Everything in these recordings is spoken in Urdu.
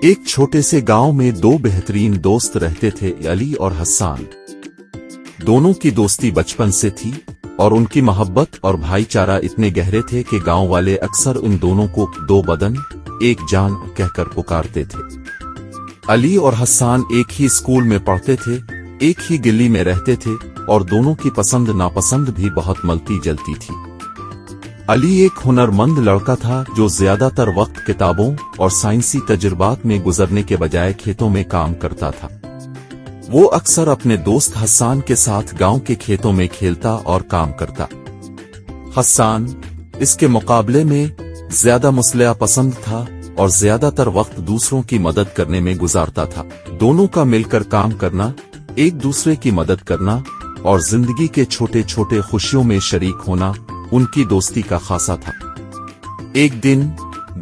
ایک چھوٹے سے گاؤں میں دو بہترین دوست رہتے تھے، علی اور حسان۔ دونوں کی دوستی بچپن سے تھی اور ان کی محبت اور بھائی چارہ اتنے گہرے تھے کہ گاؤں والے اکثر ان دونوں کو دو بدن ایک جان کہہ کر پکارتے تھے۔ علی اور حسان ایک ہی اسکول میں پڑھتے تھے، ایک ہی گلی میں رہتے تھے اور دونوں کی پسند ناپسند بھی بہت ملتی جلتی تھی۔ علی ایک ہنرمند لڑکا تھا جو زیادہ تر وقت کتابوں اور سائنسی تجربات میں گزرنے کے بجائے کھیتوں میں کام کرتا تھا۔ وہ اکثر اپنے دوست حسان کے ساتھ گاؤں کے کھیتوں میں کھیلتا اور کام کرتا۔ حسان اس کے مقابلے میں زیادہ مصلحہ پسند تھا اور زیادہ تر وقت دوسروں کی مدد کرنے میں گزارتا تھا۔ دونوں کا مل کر کام کرنا، ایک دوسرے کی مدد کرنا اور زندگی کے چھوٹے چھوٹے خوشیوں میں شریک ہونا ان کی دوستی کا خاصہ تھا۔ ایک دن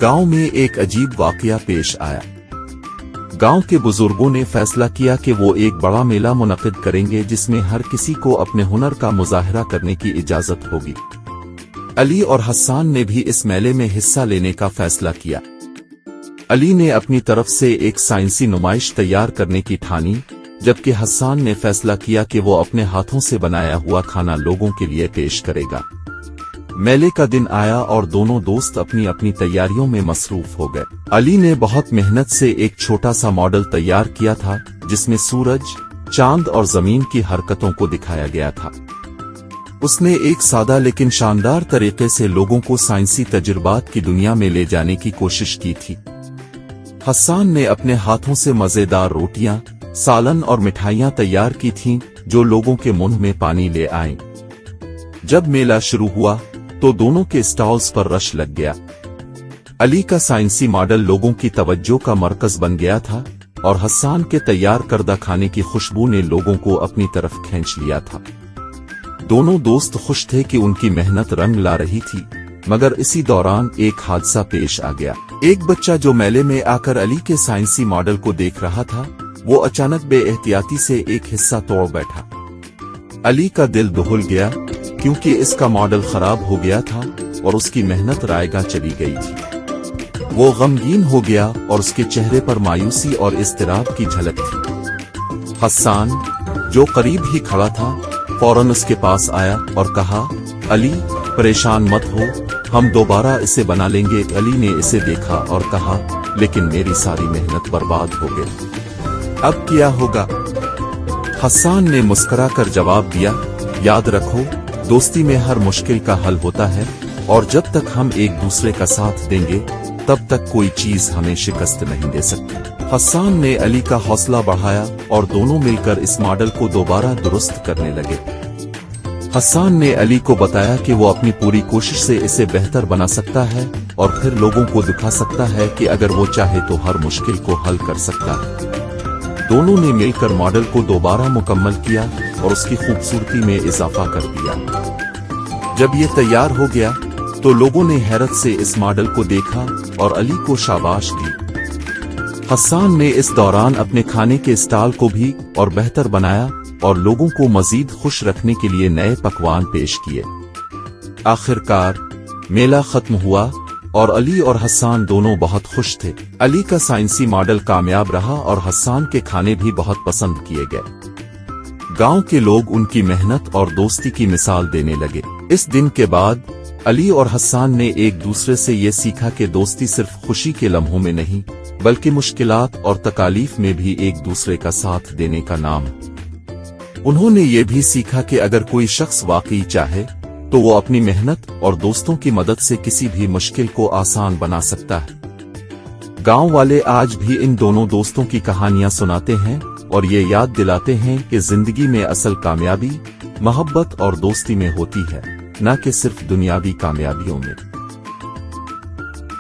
گاؤں میں ایک عجیب واقعہ پیش آیا۔ گاؤں کے بزرگوں نے فیصلہ کیا کہ وہ ایک بڑا میلہ منعقد کریں گے جس میں ہر کسی کو اپنے ہنر کا مظاہرہ کرنے کی اجازت ہوگی۔ علی اور حسان نے بھی اس میلے میں حصہ لینے کا فیصلہ کیا۔ علی نے اپنی طرف سے ایک سائنسی نمائش تیار کرنے کی ٹھانی، جبکہ حسان نے فیصلہ کیا کہ وہ اپنے ہاتھوں سے بنایا ہوا کھانا لوگوں کے لیے پیش کرے گا۔ میلے کا دن آیا اور دونوں دوست اپنی اپنی تیاریوں میں مصروف ہو گئے۔ علی نے بہت محنت سے ایک چھوٹا سا ماڈل تیار کیا تھا جس میں سورج، چاند اور زمین کی حرکتوں کو دکھایا گیا تھا۔ اس نے ایک سادہ لیکن شاندار طریقے سے لوگوں کو سائنسی تجربات کی دنیا میں لے جانے کی کوشش کی تھی۔ حسان نے اپنے ہاتھوں سے مزیدار روٹیاں، سالن اور مٹھائیاں تیار کی تھیں جو لوگوں کے منہ میں پانی لے آئیں۔ جب میلہ شروع ہوا تو دونوں کے اسٹالز پر رش لگ گیا۔ علی کا سائنسی ماڈل لوگوں کی توجہ کا مرکز بن گیا تھا اور حسان کے تیار کردہ کھانے کی خوشبو نے لوگوں کو اپنی طرف کھینچ لیا تھا۔ دونوں دوست خوش تھے کہ ان کی محنت رنگ لا رہی تھی، مگر اسی دوران ایک حادثہ پیش آ گیا۔ ایک بچہ جو میلے میں آ کر علی کے سائنسی ماڈل کو دیکھ رہا تھا، وہ اچانک بے احتیاطی سے ایک حصہ توڑ بیٹھا۔ علی کا دل دہل گیا کیونکہ اس کا ماڈل خراب ہو گیا تھا اور اس کی محنت رائے گاں چلی گئی تھی۔ وہ غمگین ہو گیا اور اس کے چہرے پر مایوسی اور اضطراب کی جھلک تھی۔ حسان جو قریب ہی کھڑا تھا فوراً اس کے پاس آیا اور کہا، علی پریشان مت ہو، ہم دوبارہ اسے بنا لیں گے۔ علی نے اسے دیکھا اور کہا، لیکن میری ساری محنت برباد ہو گئی، اب کیا ہوگا؟ حسان نے مسکرا کر جواب دیا، یاد رکھو، دوستی میں ہر مشکل کا حل ہوتا ہے اور جب تک ہم ایک دوسرے کا ساتھ دیں گے تب تک کوئی چیز ہمیں شکست نہیں دے سکتی۔ حسان نے علی کا حوصلہ بڑھایا اور دونوں مل کر اس ماڈل کو دوبارہ درست کرنے لگے۔ حسان نے علی کو بتایا کہ وہ اپنی پوری کوشش سے اسے بہتر بنا سکتا ہے اور پھر لوگوں کو دکھا سکتا ہے کہ اگر وہ چاہے تو ہر مشکل کو حل کر سکتا ہے۔ دونوں نے مل کر ماڈل کو دوبارہ مکمل کیا اور اس کی خوبصورتی میں اضافہ کر دیا۔ جب یہ تیار ہو گیا تو لوگوں نے حیرت سے اس ماڈل کو دیکھا اور علی کو شاباش دی۔ حسان نے اس دوران اپنے کھانے کے اسٹال کو بھی اور بہتر بنایا اور لوگوں کو مزید خوش رکھنے کے لیے نئے پکوان پیش کیے۔ آخرکار میلہ ختم ہوا اور علی اور حسان دونوں بہت خوش تھے۔ علی کا سائنسی ماڈل کامیاب رہا اور حسان کے کھانے بھی بہت پسند کیے گئے۔ گاؤں کے لوگ ان کی محنت اور دوستی کی مثال دینے لگے۔ اس دن کے بعد علی اور حسان نے ایک دوسرے سے یہ سیکھا کہ دوستی صرف خوشی کے لمحوں میں نہیں بلکہ مشکلات اور تکالیف میں بھی ایک دوسرے کا ساتھ دینے کا نام ہے۔ انہوں نے یہ بھی سیکھا کہ اگر کوئی شخص واقعی چاہے تو وہ اپنی محنت اور دوستوں کی مدد سے کسی بھی مشکل کو آسان بنا سکتا ہے۔ گاؤں والے آج بھی ان دونوں دوستوں کی کہانیاں سناتے ہیں اور یہ یاد دلاتے ہیں کہ زندگی میں اصل کامیابی محبت اور دوستی میں ہوتی ہے، نہ کہ صرف دنیاوی کامیابیوں میں۔